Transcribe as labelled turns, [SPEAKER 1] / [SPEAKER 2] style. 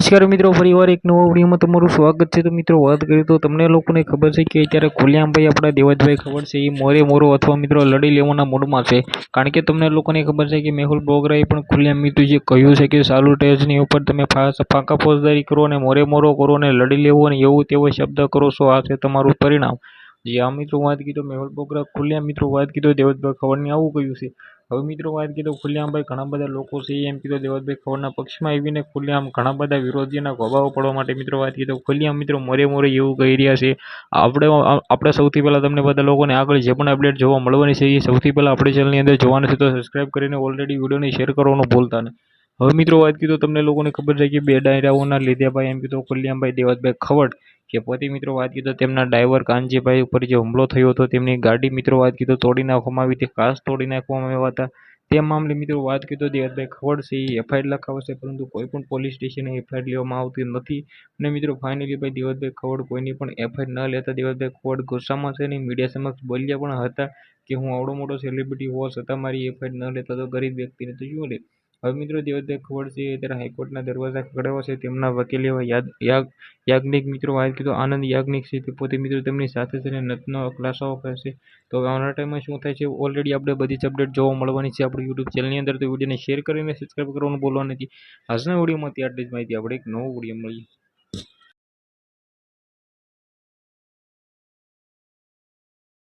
[SPEAKER 1] નમસ્કાર મિત્રો, ફરીવાર એક નવા વિડીયોમાં તમારું સ્વાગત છે। તો મિત્રો વાત કરીએ તો તમને લોકોને ખબર છે કે અત્યારે ખુલ્લેઆમ ભાઈ આપણા દેવજભાઈ ખવડ છે એ મોરો અથવા મિત્રો લડી લેવાના મૂડમાં છે। કારણ કે તમને લોકોને ખબર છે કે મેહુલ બોગરાએ પણ ખુલ્લેઆમ મિત્રો જે કહ્યું છે કે ચાલુ ટેજની ઉપર તમે ફાંકા ફોજદારી કરો અને મોરો કરો અને લડી લેવો અને એવું તેવો શબ્દ કરો છો, આ છે તમારું પરિણામ। જે આ મિત્રો વાત કીધો મેહુલ બોગરા ખુલ્લેઆમ મિત્રો વાત કીધો દેવજભાઈ ખવડને આવું કહ્યું છે। હવે મિત્રો વાત કીધો ખુલ્લેઆમ ભાઈ ઘણા બધા લોકો છે એમ કીધું દેવજભાઈ ખવડના પક્ષમાં આવીને ખુલ્લેઆમ ઘણા બધા વિરોધીઓના ગોબાઓ પડવા માટે મિત્રો વાત કીધું ખુલ્લેઆમ મિત્રો મોરે એવું કહી રહ્યા છે। આપણે સૌથી પહેલાં તમને બધા લોકોને આગળ જે પણ અપડેટ જોવા મળવાની છે એ સૌથી પહેલાં આપણી ચેનલની અંદર જોવાનું છે, તો સબસ્ક્રાઈબ કરીને ઓલરેડી વિડીયોને શેર કરવાનું ભૂલતા નહીં। હવે મિત્રો વાત કીધું તમને લોકોને ખબર છે કે બે ડાયરાઓના લીધે ભાઈ એમ કીધું ખુલ્લેઆમભાઈ દેવજભાઈ ખવડ કે પોતે મિત્રો વાત કીધું તેમના ડ્રાઈવર કાનજીભાઈ ઉપર જે હુમલો થયો હતો તેમની ગાડી મિત્રો વાત કીધું તોડી નાખવામાં આવી હતી, કાચ તોડી નાખવામાં આવ્યા હતા। તે મામલે મિત્રો વાત કીધું દેવજભાઈ ખવડ છે એ એફઆઈઆર લખાવશે, પરંતુ કોઈ પણ પોલીસ સ્ટેશને એફઆઈઆર લેવામાં આવતી નથી। અને મિત્રો ફાઇનલી ભાઈ દેવજભાઈ ખવડ કોઈની પણ એફઆઈઆર ન લેતા દેવજભાઈ ખવડ ગુસ્સામાં છે અને મીડિયા સમક્ષ બોલ્યા પણ હતા કે હું આવડો મોટો સેલિબ્રિટી હોવા છતાં મારી એફઆઈઆર ન લેતા તો ગરીબ વ્યક્તિને તો શું લે। હવે મિત્રો દેવજભાઈ ખવડ છે અત્યારે હાઈકોર્ટના દરવાજા ખખડાવ્યા છે। તેમના વકીલ એવા યાજ્ઞિક મિત્રો વાત કીધું આનંદ યાજ્ઞિક છે તે પોતે મિત્રો તેમની સાથે છે અને નતનો ખુલાસાઓ કરશે। તો આવનારા ટાઈમમાં શું થાય છે ઓલરેડી આપણે બધી જ અપડેટ જોવા મળવાની છે આપણી યુટ્યુબ ચેનલની અંદર। તો વિડીયોને શેર કરીને સબસ્ક્રાઈબ કરવાનું ભૂલવા નથી। આજના વિડીયોમાંથી આટલી જ માહિતી, આપણે એક નવો વિડીયો મળીએ।